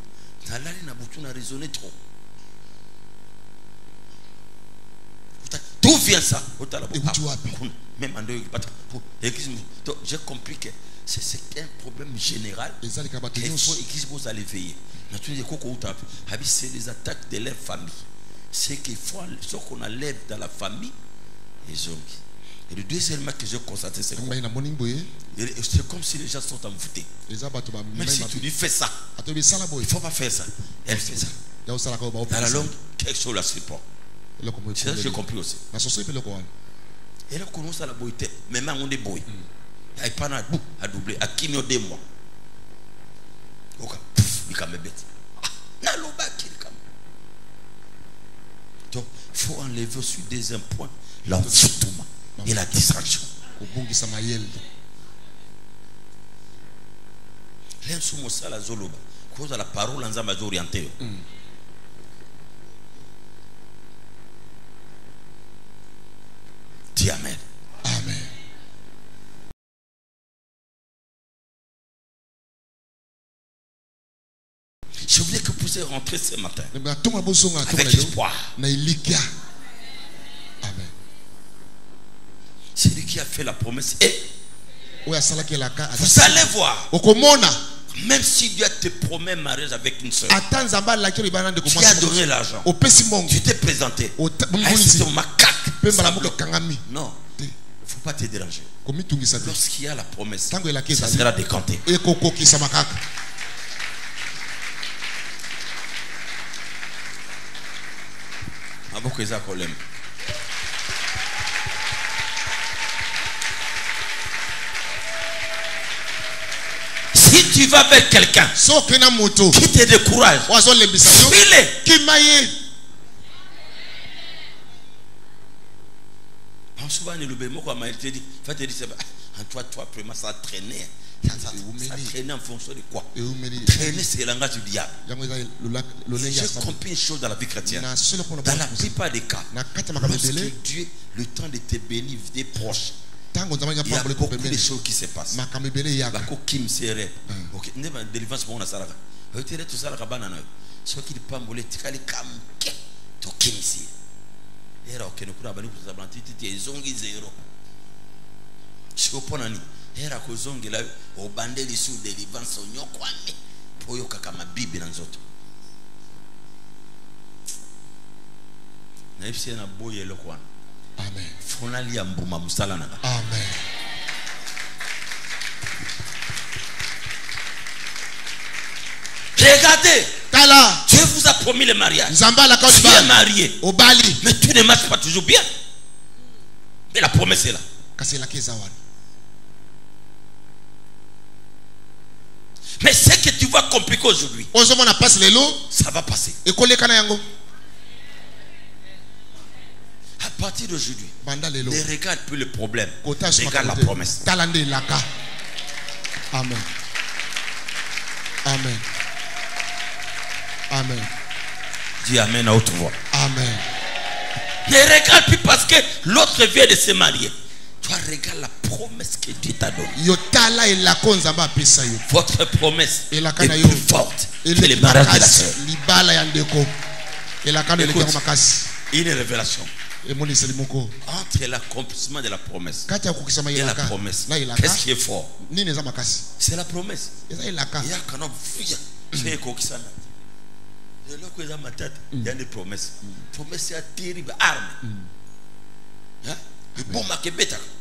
A: Nalali na butu na raisonner trop. D'où vient ça? Même en dehors, j'ai compris que c'est un problème général. Il faut qu'ils vous allez veiller. C'est les attaques de leur famille. C'est qu'il faut ce qu'on enlève dans la famille. Et le deuxième que j'ai constaté, c'est comme si les gens sont envoûtés. Mais si tu lui fais ça, il ne faut pas faire ça. Elle fait ça. Dans la langue, quelque chose la support. C'est ça que j'ai compris aussi. Et là, on commence à la boiter. Même on est boy. Il n'y a pas à doubler. À qui nous 2 mois. Il est bête. Donc, il faut enlever sur deuxième point l'envoûtement et la distraction. L'insoumission ça la zoloba. Cause de la parole en zamba orienté. Dis amen.
B: Amen.
A: Je voulais que vous puissiez rentrer ce matin avec espoir.
B: Amen.
A: C'est lui qui a fait la promesse. Et vous allez voir. Même si Dieu te promet mariage avec une soeur, tu as donné l'argent, tu t'es présenté, non, il ne faut pas te déranger. Lorsqu'il y a la promesse, ça sera décanté. Si tu vas avec quelqu'un qui te décourage, fuis-le. Souvent, le bémol, comme il te dit, toi, vraiment, ça a traîné. Ça a traîné en fonction de quoi? Traîner, c'est le langage du diable. J'ai compris une chose dans la vie chrétienne. Dans la plupart des cas, lorsque Dieu, le temps de te bénir, est proche, il y a beaucoup de choses qui se passent. Kim serait. Ok, ne va délivrance pour on a ça là. Tu es tout ça là banana. Ce qui pas molé, tu calé comme to Kim ici. Et là, ok, nous pourrons bani pour ça blanc. Tu es zongi zéro. Je comprends ni. Et là, que zongi là, au bandé les sous délivrance au nyokwame. Pour yo kaka ma bible dans autres.
B: Amen. Amen.
A: Regardez, Dieu vous a promis le mariage. Tu es marié, mais tu ne marches pas toujours bien. Mais la promesse est là. Mais ce que tu vois compliqué aujourd'hui, ça va passer. À partir d'aujourd'hui, ne regarde plus le problème, regarde la promesse.
B: Amen. Amen. Amen.
A: Dis Amen à haute voix.
B: Amen.
A: Ne regarde plus parce que l'autre vient de se marier. Toi, regarde la promesse que Dieu t'a donnée. Votre promesse est plus forte que le mariage de la sœur. Une révélation entre l'accomplissement de la promesse et la promesse. Qu'est-ce qui est fort? C'est la promesse. Il y a des promesses. Promesse est terrible, arme.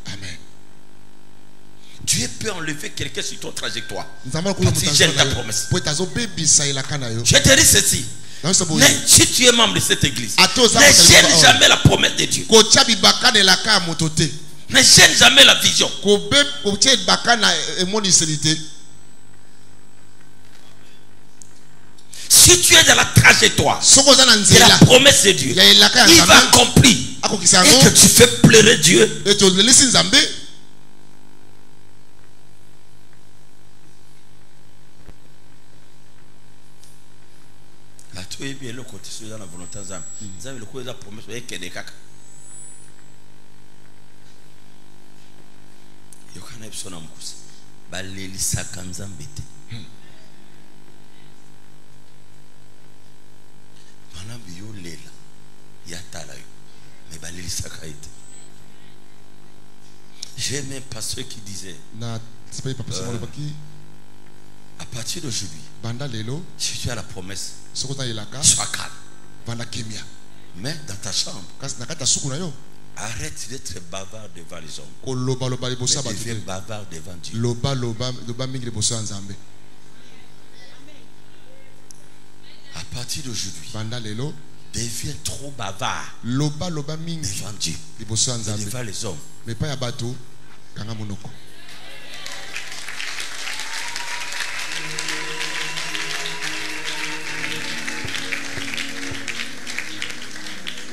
B: Amen.
A: Dieu peut enlever quelqu'un sur ton trajectoire. Si j'aime ta promesse. Je te dis ceci. Mais si tu es membre de cette église, ne gêne jamais la promesse de Dieu. Ne gêne jamais la vision. Si tu es dans la trajectoire de la promesse de Dieu, il va accomplir. Et que tu fais pleurer Dieu. Et bien le côté sur la volonté d'Azam. Vous avez le côté de la promesse avec des caca. Yokana epsona mkusi. Baleli sakanza mbete. Manambi yo lela. Yatala yo. Mais baleli sakaite. J'ai même pas ceux qui disaient. À partir d'aujourd'hui, si tu as la promesse, sois calme. Mais dans ta chambre, arrête d'être bavard devant les hommes. Mais deviens bavard devant Dieu. À partir d'aujourd'hui, deviens trop bavard devant Dieu et devant les hommes.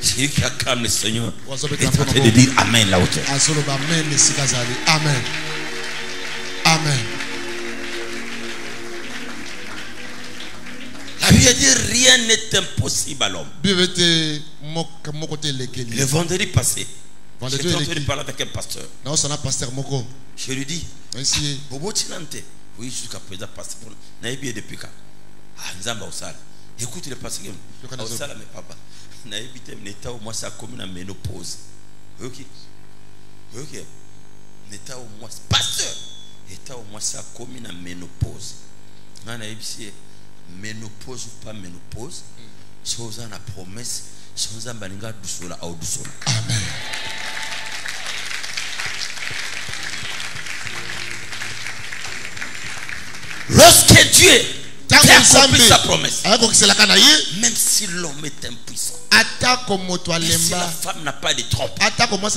A: Celui qui acclame le Seigneur est en train de dire Amen là-haut.
B: Amen. Amen.
A: La Bible dit rien n'est impossible à l'homme. Le vendredi passé, j'étais en train de parler avec un pasteur. Je lui dis, Bobo Tinante, oui, jusqu'à présent, pasteur, Naïbi depuis quand? Ah, Nzamba Osala. Écoute le pasteur, Osala, mais papa. Naïbi n'état au moins ça comme une ménopause. Ok. N'état au moins pasteur. État au moins ça comme une ménopause. Naïbi c'est ménopause ou pas ménopause. Sans la promesse, sans un balinga dousola ou dousola.
B: Amen.
A: Lorsque Dieu accomplit sa promesse, même si l'homme est impuissant, et si la femme n'a pas de trompe, la promesse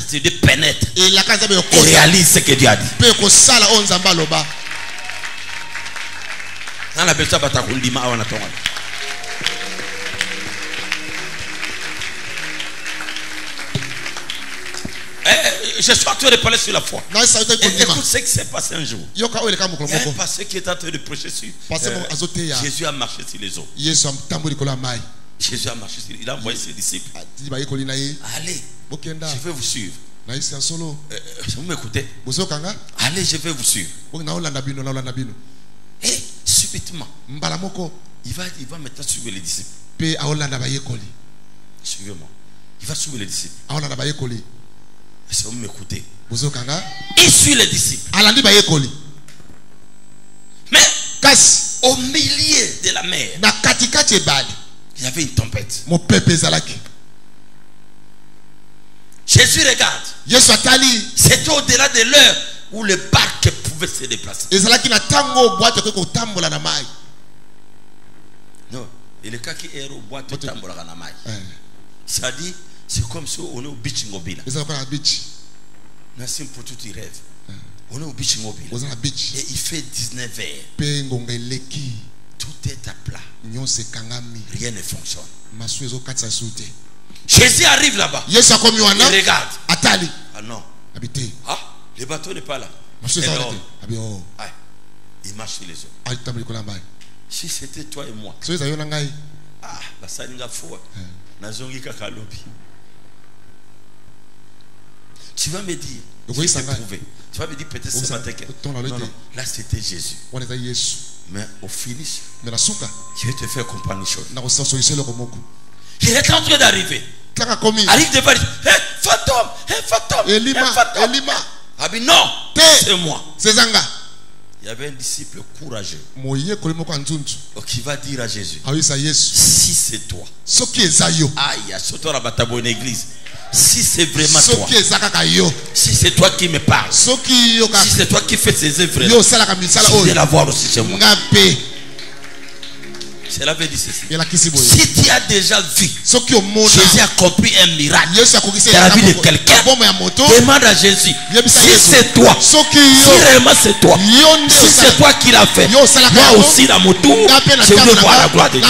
A: de Dieu pénètre et réalise ce que Dieu a dit. Je suis en train de parler sur la foi. Écoute ce qui s'est passé un jour. Un pasteur qui est en train de prêcher sur Jésus a marché sur les eaux. Jésus a marché sur les eaux. Il a envoyé ses disciples. Allez, je vais vous suivre. Vous m'écoutez? Allez, je vais vous suivre. Et subitement, il va maintenant suivre les disciples. Suivez-moi. Il va suivre les disciples. Est-ce que vous m'écoutez? Il suit les disciples. Mais au milieu de la mer, il y avait une tempête. Jésus regarde. C'était au-delà de l'heure où le barque pouvait se déplacer. Non, et le cas qui est au bois de Tamboraganamai. Ça dit, c'est comme si on est au beach mobile. Nassim pour tout il rêve. On est au beach mobile. Et il fait 19 heures. Tout est à plat. Rien ne fonctionne. Jésus arrive là-bas. Il regarde. Ah non. Ah, le bateau n'est pas là. Il marche sur les eaux. Si c'était toi et moi. Ah, ça n'a pas tu vas me dire. Tu vas me dire peut-être ce matin que non, là c'était Jésus. Mais au finish, je vais te faire comprendre une chose. Il est en train d'arriver. Arrive devant lui. Hé, fantôme, hé, fantôme. Elima. Ah bien non, c'est moi. Il y avait un disciple courageux qui va dire à Jésus, si c'est toi, aïe, surtout à la bonne église, si c'est vraiment toi, si c'est toi qui me parles, si c'est toi qui fais ces œuvres, je vais la voir aussi chez moi. Cela veut dire ceci. Si tu as déjà vu Jésus accompli un miracle dans la vie de quelqu'un, demande à Jésus, si c'est toi, si réellement c'est toi, si c'est toi qui l'as fait, moi aussi dans mon tour, je veux voir la gloire de Dieu.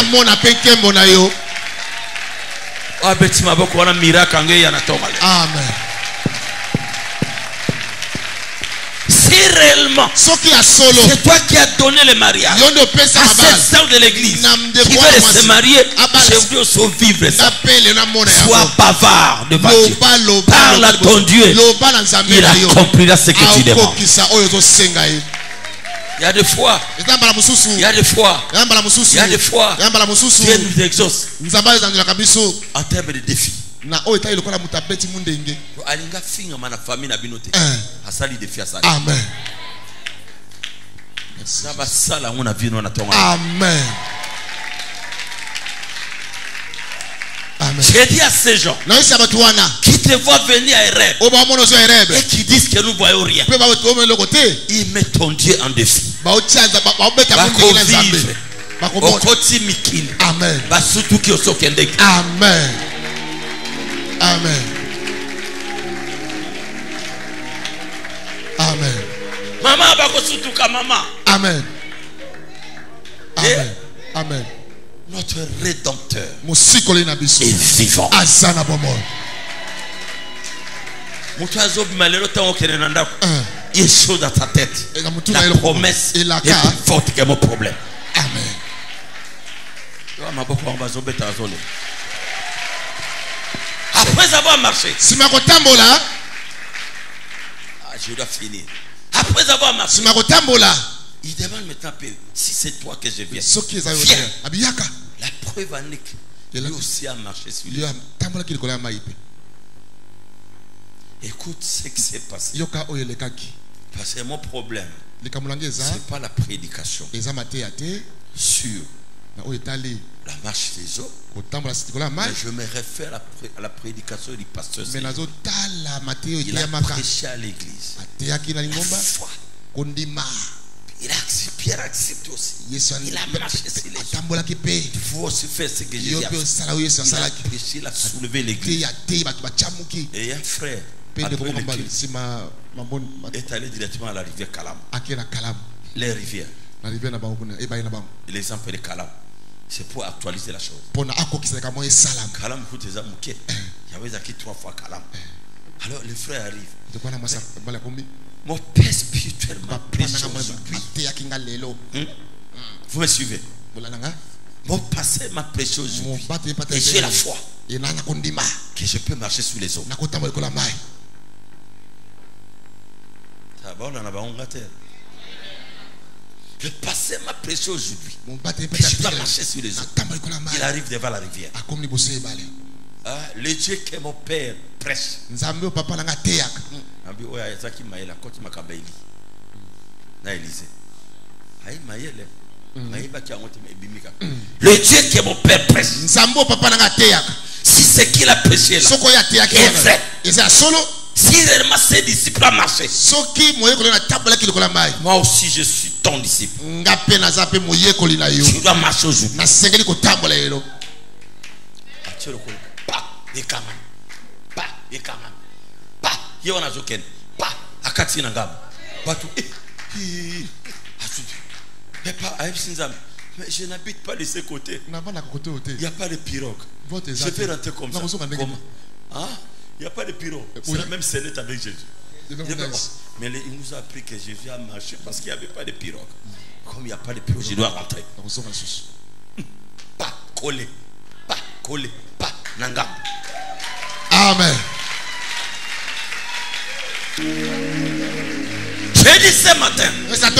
B: Amen.
A: Si réellement c'est toi qui as donné le mariage à cette sœur de l'église qui veut se marier, je veux aussi vivre ça. Sois bavard devant Dieu. Parle à ton Dieu. Il accomplira ce que tu demandes. Il y a des fois, Dieu nous exauce en termes de défis.
B: Amen. Amen.
A: J'ai dit à ces gens qui te voient venir à Ereb et qui disent que nous ne voyons rien, ils mettent ton Dieu en défi.
B: Amen. Amen. Amen. Amen.
A: Maman bakosutuka mama.
B: Amen. Amen. Amen.
A: Notre rédempteur
B: est
A: vivant. Il est chaud dans ta tête. La promesse est plus forte que mon problème.
B: Amen.
A: Après avoir marché, je dois finir. Après avoir marché, il demande maintenant si c'est toi que je viens. Viens. La preuve en est que lui aussi a marché sur lui. Écoute ce qui s'est passé. Parce que mon problème, ce n'est pas la prédication sur la marche des eaux. Mais je me réfère à la prédication du pasteur. Il a prêché à l'église. Pierre accepte aussi. Il a marché sur les eaux. Il faut aussi faire ce que j'ai dit. Il a prêché, il a soulevé l'église. Et un frère est allé directement à la rivière Kalam. Les rivières. L'exemple de Kalam. C'est pour actualiser la chose. Kalam coûte des amours. Il y avait acquis 3 fois Kalam. Alors le frère arrive. Mon père spirituellement précieux aujourd'hui. Vous me suivez? Mon passé m'a prêché aujourd'hui. Et j'ai la foi que je peux marcher sur les eaux. Le passé m'a prêché aujourd'hui. Que je dois marcher sur les eaux. Il arrive devant la rivière. Le Dieu que mon père prêche. Le Dieu qui est mon Père prêche. Si c'est qu'il a prêché là est vrai, si réellement ses disciples ont marché, moi aussi je suis ton disciple. Tu dois marcher aujourd'hui. Mais je n'habite pas de ce côté. Il n'y a pas de pirogue. Je vais rentrer comme ça. Comment? Hein? Il n'y a pas de pirogue. C'est la même scène avec Jésus. Mais il nous a appris que Jésus a marché parce qu'il n'y avait pas de pirogue. Comme il n'y a pas de pirogue, je dois rentrer. Pas coller. Pas coller. Pas nanga.
B: Amen.
A: J'ai dit ce matin, la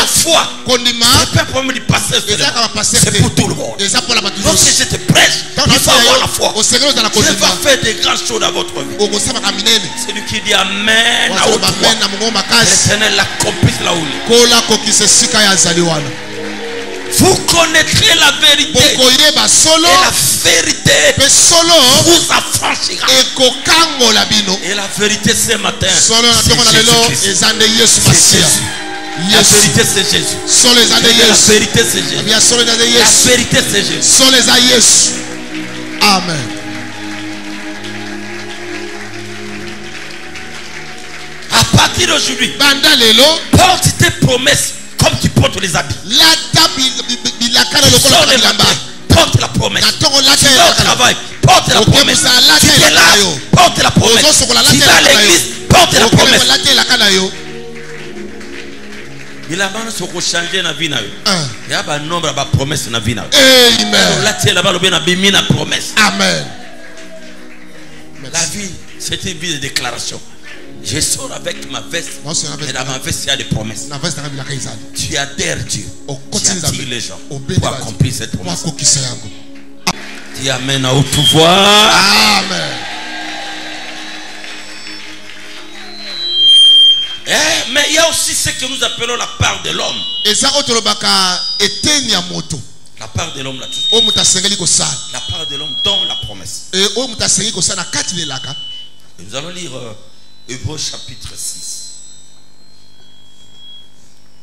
A: foi, c'est pas pour me passer, c'est pour tout le monde. Donc si je te prêche, il faut avoir la foi. Je vais faire des grandes choses dans votre vie. C'est lui qui dit Amen à haute voix. L'Éternel l'accomplisse là où il est. Vous connaîtrez la vérité. Et la vérité vous affranchira. Et la vérité ce matin, c'est Jésus. La vérité c'est Jésus. La vérité c'est Jésus. La vérité c'est Jésus.
B: Amen.
A: À partir d'aujourd'hui, porte tes promesses comme tu portes les habits. Porte la promesse. Tu vas au travail, porte la promesse. Tu es là, porte la promesse. Tu vas à l'église, porte la promesse. Il a changé la vie. Il y a un nombre de promesses dans la vie.
B: Amen.
A: La vie, c'est une vie de déclaration. Je sors avec ma veste. Et dans ma veste, il y a des promesses. Tu adhères Dieu. Tu attires les gens pour accomplir cette promesse. Tu amènes à haute voix.
B: Amen.
A: Mais il y a aussi ce que nous appelons la part de l'homme. La part de l'homme, la part de l'homme dans la promesse. Et nous allons lire Hébreux chapitre 6.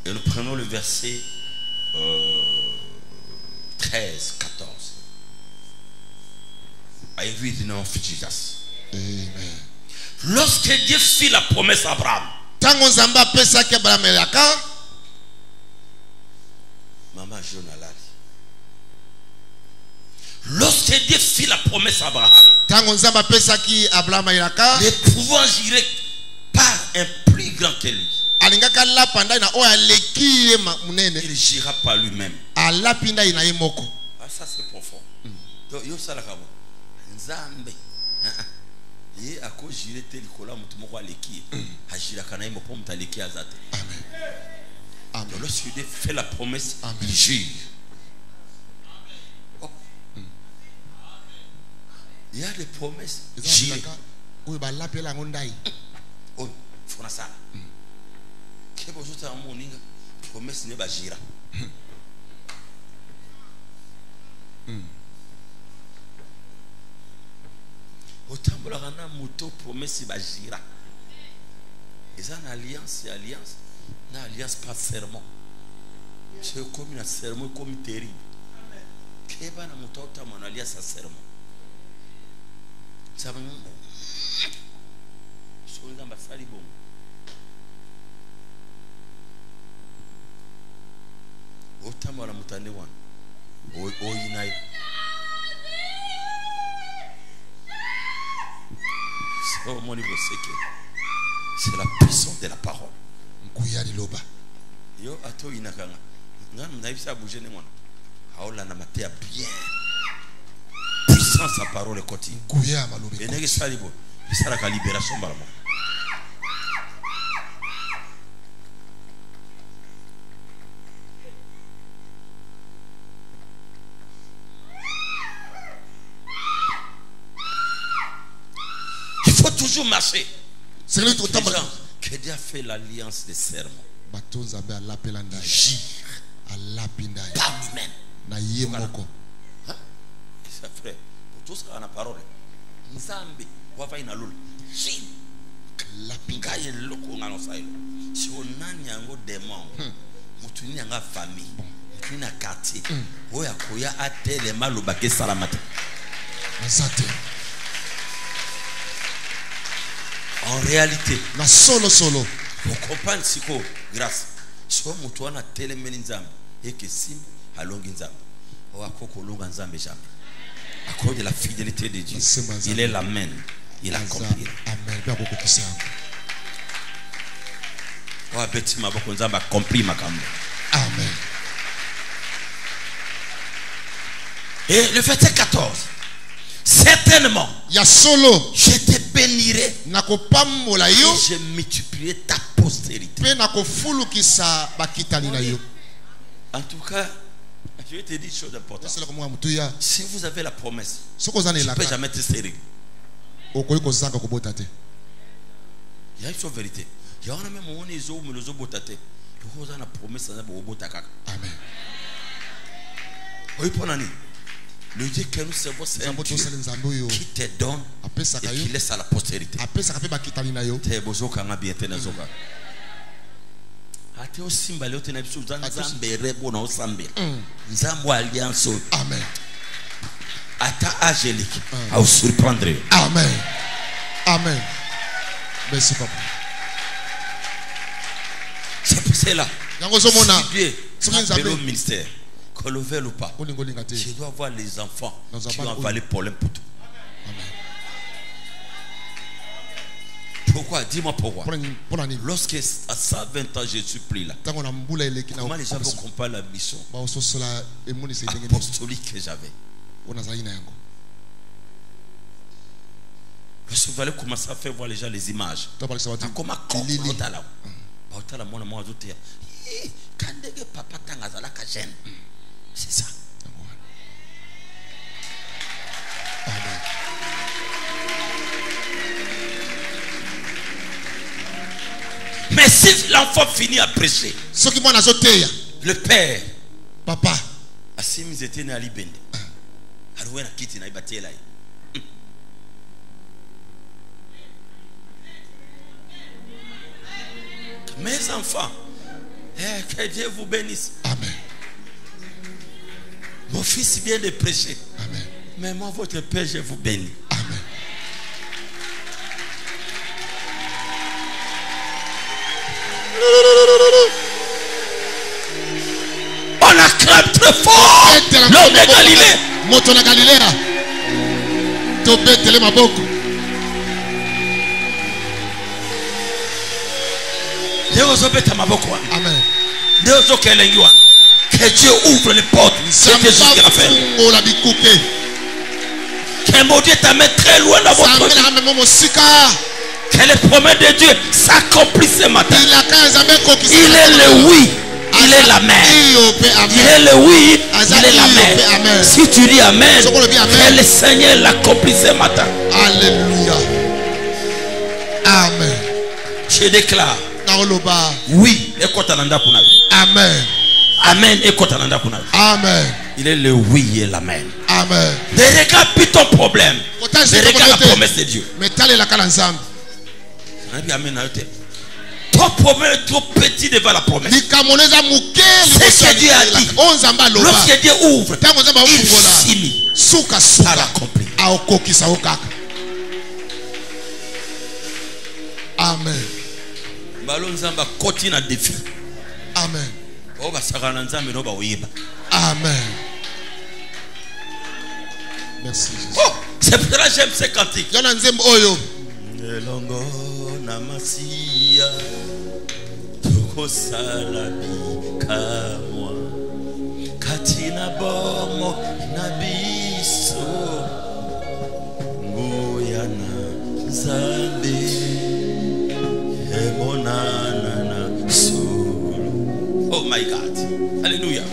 A: Et nous prenons le verset 13, 14. I read in the name of Jesus.
B: Amen.
A: Lorsque Dieu fit la promesse à Abraham, Maman Jonalali. Lorsque Dieu fit la promesse à Abraham, ne pouvant gérer par un plus grand que lui, il gira par lui-même. Ah, ça c'est profond. Donc, yo salaka nzambe. Ye ako jire te likola mutu moko aleki. Ajira kana imo po mutu aleki azate.
B: Amen.
A: Donc, lorsque Dieu fait la promesse, il jure. Oh. Il y a des promesses. Jure.
B: Oui, bah l'appel à Gondaï.
A: Oh, faut na ça. Que bonjour ta moninga. Promesse ne ba jira. Otambola kana moto promesse ba jira. Ils ont une alliance, une alliance pas serment. C'est comme une serment comme terrible. Qu'est-ce na moto otambola une alliance à serment. Ça va. Sur les ambassades bon. Otambola mutane wan. Oyinai. C'est au moment c'est la puissance de la parole. Yo ato inakanga. Ngana mnaibisa bouger ne mwana. Aola na matea bien. Puissance à parole continue. Et negi salibo. Isara ka libération baramo. Il faut toujours marcher. C'est le que Dieu a fait l'alliance des serments. Gire. Par lui-même. C'est frère. Pour tout ça, on a parole. Nzambe, wafa inalula. Si. Ngaye loko ngano sailo. Si onani yango démon. Mutuni yanga famille. Mutuni na quartier. Oya koya atele malobake salamate. En réalité,
B: na solo.
A: Vous comprenez ce que grâce. Si on mutuana tele meninzambe. Et que sim alongi nzambe. Oya koko longa nzambe jamais. À cause de la fidélité de Dieu, il est l'amen. Il accomplit. Amen. Et le verset 14. Certainement, je te bénirai et je multiplierai ta postérité. En tout cas, je vais te dire une chose importante. Si vous avez la promesse, je ne peux jamais te serrer. Il y a une chose vérité. Il y a un même moment où ils ont la promesse. Amen. Le Dieu que nous servons, c'est un Dieu qui te donne et qui laisse à la postérité. Ate osimba leo tena biso nzambe rebo na osambe nzambo alliance. Amen. Ata angélique à vous surprendre.
B: Amen. Amen. Merci papa.
A: C'est pour cela. Si Dieu appelle au ministère, qu'on le veuille ou pas, je dois voir les enfants qui ont avalé problème pour tout. Amen. Pourquoi? Dis-moi pourquoi. Lorsque à 120 ans je suis pris là, comment les gens vont comprendre la mission apostolique que j'avais? Parce que vous allez commencer à faire voir les gens les images. Comment c'est ça. Amen. Mais si l'enfant finit à prêcher, le père,
B: papa,
A: mes enfants, que Dieu vous bénisse.
B: Amen.
A: Mon fils vient de prêcher.
B: Amen.
A: Mais moi, votre père, je vous bénis.
B: Amen.
A: On acclame très fort l'homme de Galilée.
B: Motona Galilea. Tobetele maboko. Amen.
A: Que Dieu ouvre les portes. C'est Jésus qui a fait. Que mon Dieu t'amène très loin dans votre vie. Que les promesses de Dieu s'accomplissent ce matin. Il est le oui. Il est la main. Il est le oui. Il est la main. Si tu dis amen, que le Seigneur l'accomplisse ce matin.
B: Alléluia. Amen.
A: Je déclare. Oui.
B: Amen.
A: Amen.
B: Amen.
A: Il est le oui et l'amen.
B: Amen.
A: Ne regarde plus ton problème. Ne regarde la promesse de Dieu. Ton problème est trop petit devant la promesse. C'est ce que Dieu a dit. Lorsque Dieu ouvre, il finit par l'accomplir.
B: Amen.
A: Amen.
B: Amen. Merci Jésus.
A: Oh, c'est pour cela que j'aime ces cantiques.
B: Elongo
A: namasia tukosalabi kamwa katina bomo nabiso nguyana zambe emonana na sulu. Oh my God, hallelujah.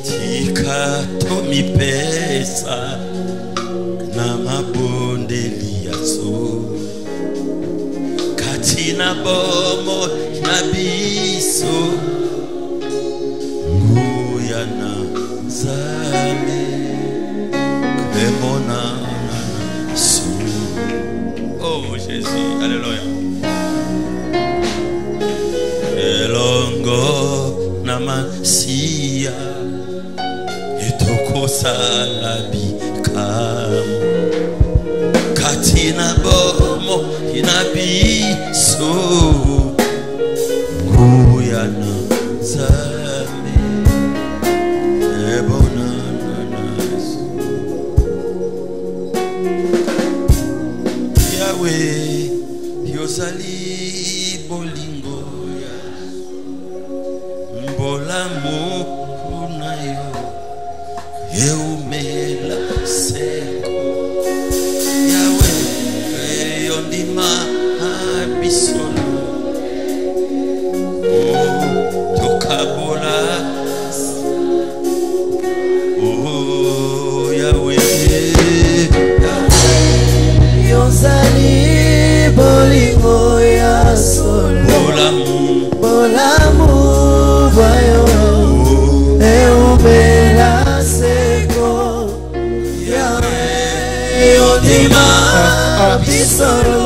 A: Tika tomi pesa na mabondeli yaso katina bomo na biso Alléluia. Elongo namasia etoko salabi kam katina bomo inabiso kuyana zame ebonananas Yahweh yosali bolingo ya mbolamu kunayo eumela seko Yahweh yondima abisolo oh tokabola oh Yahweh
D: yosali bolingo ya solo bolamu vayo eumela seko Yahweh yondima bisolo